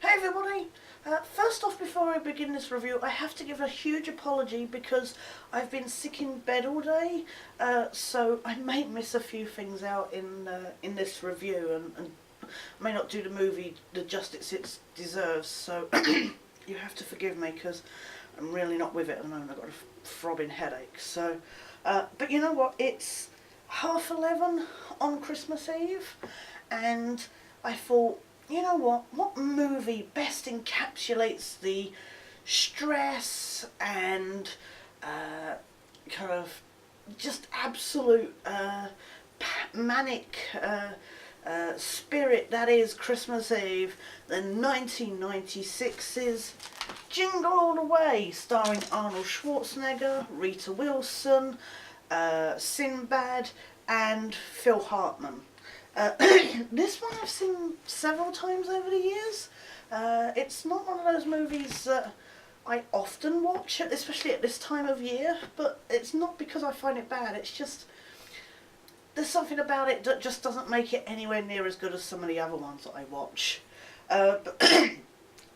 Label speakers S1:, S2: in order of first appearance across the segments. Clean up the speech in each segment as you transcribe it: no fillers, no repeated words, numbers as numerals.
S1: Hey everybody! First off, before I begin this review, I have to give a huge apology because I've been sick in bed all day, so I may miss a few things out in this review and may not do the movie the justice it deserves, so you have to forgive me because I'm really not with it at the moment. I've got a throbbing headache. So, but you know what? It's 11:30 on Christmas Eve, and I thought, you know what movie best encapsulates the stress and kind of just absolute manic spirit that is Christmas Eve than 1996's Jingle All The Way, starring Arnold Schwarzenegger, Rita Wilson, Sinbad and Phil Hartman. This one I've seen several times over the years. It's not one of those movies that I often watch, especially at this time of year, but it's not because I find it bad, it's just there's something about it that just doesn't make it anywhere near as good as some of the other ones that I watch. But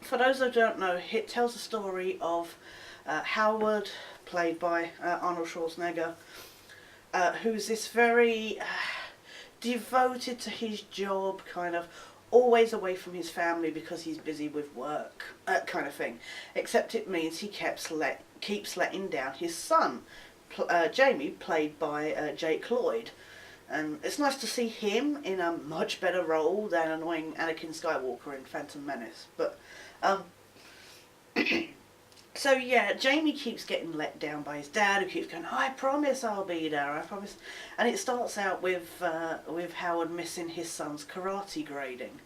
S1: for those who don't know, it tells the story of Howard, played by Arnold Schwarzenegger, who's this very devoted to his job, kind of always away from his family because he's busy with work, kind of thing. Except it means he keeps letting down his son, Jamie, played by Jake Lloyd. And it's nice to see him in a much better role than annoying Anakin Skywalker in Phantom Menace. But so yeah, Jamie keeps getting let down by his dad, who keeps going, "I promise I'll be there, I promise." And it starts out with Howard missing his son's karate grading.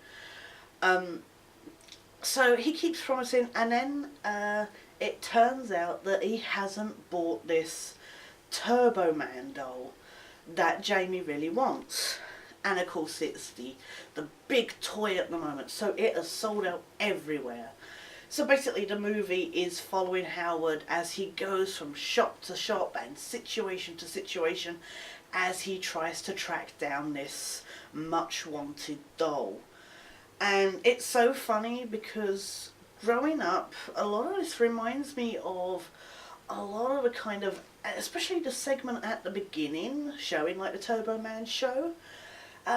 S1: So he keeps promising, and then it turns out that he hasn't bought this Turbo Man doll that Jamie really wants. And of course it's the big toy at the moment, so it has sold out everywhere. So basically the movie is following Howard as he goes from shop to shop and situation to situation as he tries to track down this much wanted doll. And it's so funny because growing up, a lot of this reminds me of a lot of the kind of, especially the segment at the beginning showing like the Turbo Man show.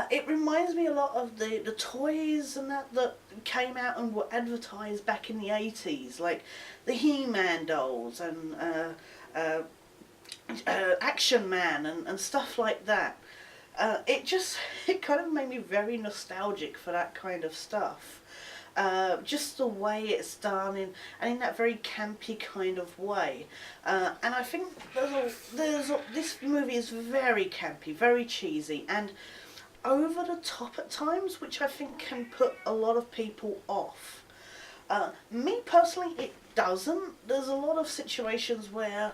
S1: It reminds me a lot of the toys and that came out and were advertised back in the 80s, like the He-Man dolls and Action Man and stuff like that. It kind of made me very nostalgic for that kind of stuff. Just the way it's done and in that very campy kind of way. And I think this movie is very campy, very cheesy, and over the top at times, which I think can put a lot of people off. Me personally, it doesn't. There's a lot of situations where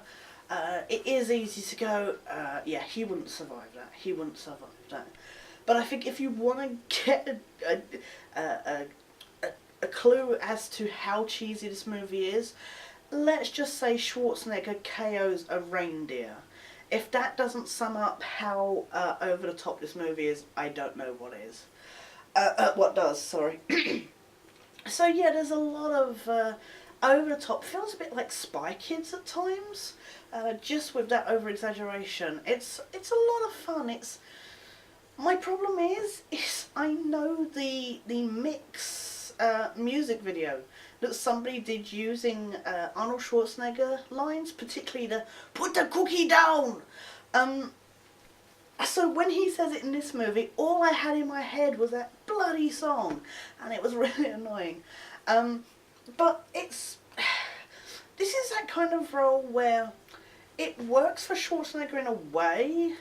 S1: it is easy to go, yeah, he wouldn't survive that, he wouldn't survive that. But I think if you want to get a clue as to how cheesy this movie is, let's just say Schwarzenegger KOs a reindeer. If that doesn't sum up how over the top this movie is, I don't know what is. What does, sorry. So yeah, there's a lot of over the top. Feels a bit like Spy Kids at times, just with that over exaggeration. It's a lot of fun. My problem is I know the mix music video that somebody did using Arnold Schwarzenegger lines, particularly the "put the cookie down." So when he says it in this movie, all I had in my head was that bloody song, and it was really annoying. But this is that kind of role where it works for Schwarzenegger in a way.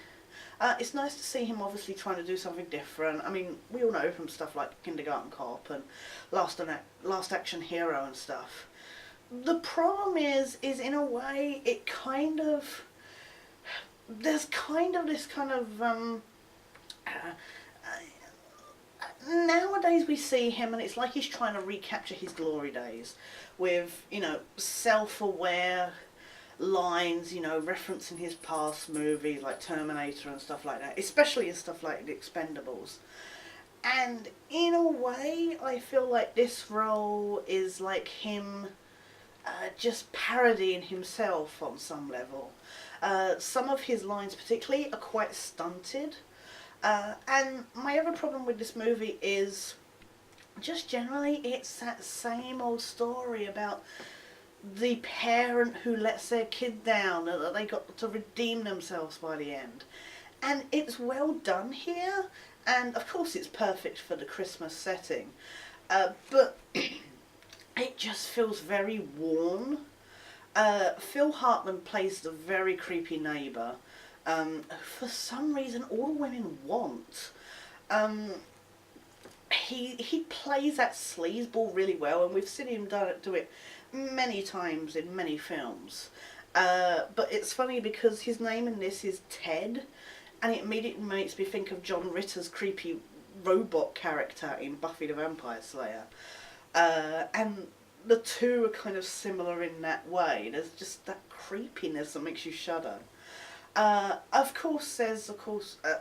S1: It's nice to see him obviously trying to do something different. I mean, we all know from stuff like Kindergarten Cop and Last Action Hero and stuff. The problem is in a way, it kind of, there's kind of this kind of, nowadays we see him and it's like he's trying to recapture his glory days with, you know, self-aware lines, you know, referencing his past movies like Terminator and stuff like that, especially in stuff like The Expendables. And in a way, I feel like this role is like him just parodying himself on some level. Some of his lines, particularly, are quite stunted. And my other problem with this movie is just generally it's that same old story about the parent who lets their kid down and that they got to redeem themselves by the end. And it's well done here, and of course it's perfect for the Christmas setting, but it just feels very worn. Phil Hartman plays the very creepy neighbour. For some reason, all the women want. Um, he plays that sleazeball really well, and we've seen him do it many times in many films. But it's funny because his name in this is Ted, and it immediately makes me think of John Ritter's creepy robot character in Buffy the Vampire Slayer. And the two are kind of similar in that way. There's just that creepiness that makes you shudder. Of course, there's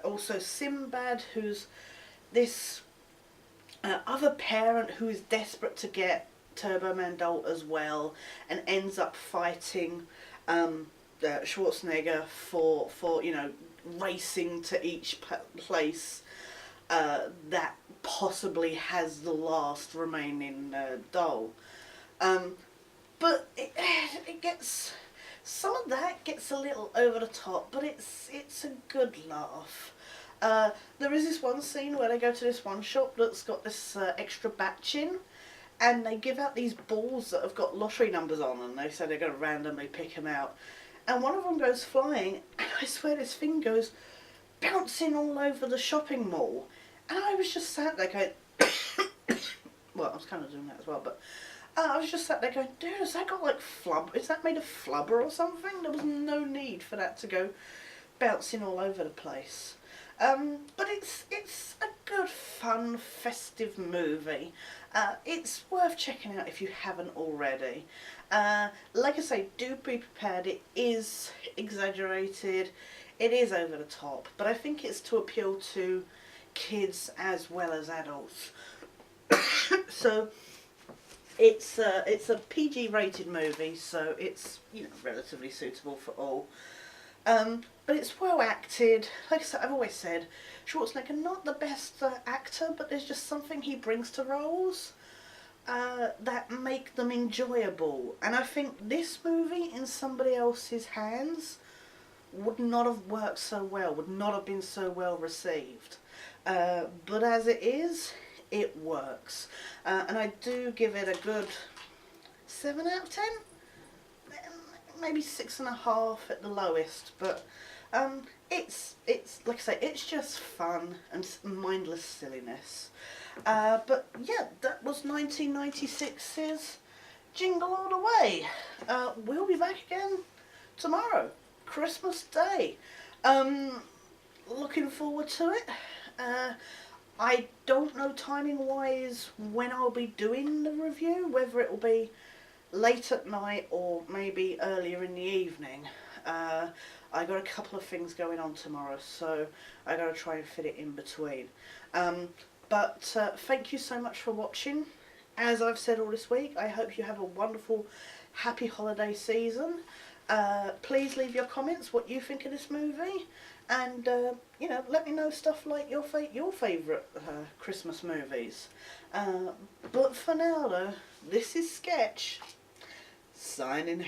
S1: also Sinbad, who's this other parent who is desperate to get Turbo Mandolt as well, and ends up fighting Schwarzenegger for racing to each place that possibly has the last remaining doll. But it gets, some of that gets a little over the top, but it's a good laugh. There is this one scene where they go to this one shop that's got this extra batch in, and they give out these balls that have got lottery numbers on, and they say they're going to randomly pick them out. And one of them goes flying, and I swear this thing goes bouncing all over the shopping mall. And I was just sat there going, well, I was kind of doing that as well, but I was just sat there going, dude, has that got like flubber? Is that made of flubber or something? There was no need for that to go bouncing all over the place. But it's a good, fun, festive movie. It's worth checking out if you haven't already. Like I say, do be prepared. It is exaggerated. It is over the top. But I think it's to appeal to kids as well as adults. So it's a PG rated movie, so it's relatively suitable for all. But it's well acted. Like I said, I've always said, Schwarzenegger not the best actor, but there's just something he brings to roles that make them enjoyable. And I think this movie in somebody else's hands would not have worked so well, would not have been so well received. But as it is, it works. And I do give it a good 7 out of 10. Maybe 6.5 at the lowest, but it's like I say, it's just fun and mindless silliness. But yeah, that was 1996's Jingle All The Way. We'll be back again tomorrow, Christmas Day. Looking forward to it. I don't know timing wise when I'll be doing the review, whether it will be late at night or maybe earlier in the evening. I got a couple of things going on tomorrow, so I got to try and fit it in between. But thank you so much for watching. As I've said all this week, I hope you have a wonderful, happy holiday season. Please leave your comments, what you think of this movie, and let me know stuff like your favourite Christmas movies. But for now though, this is Sketch, signing out.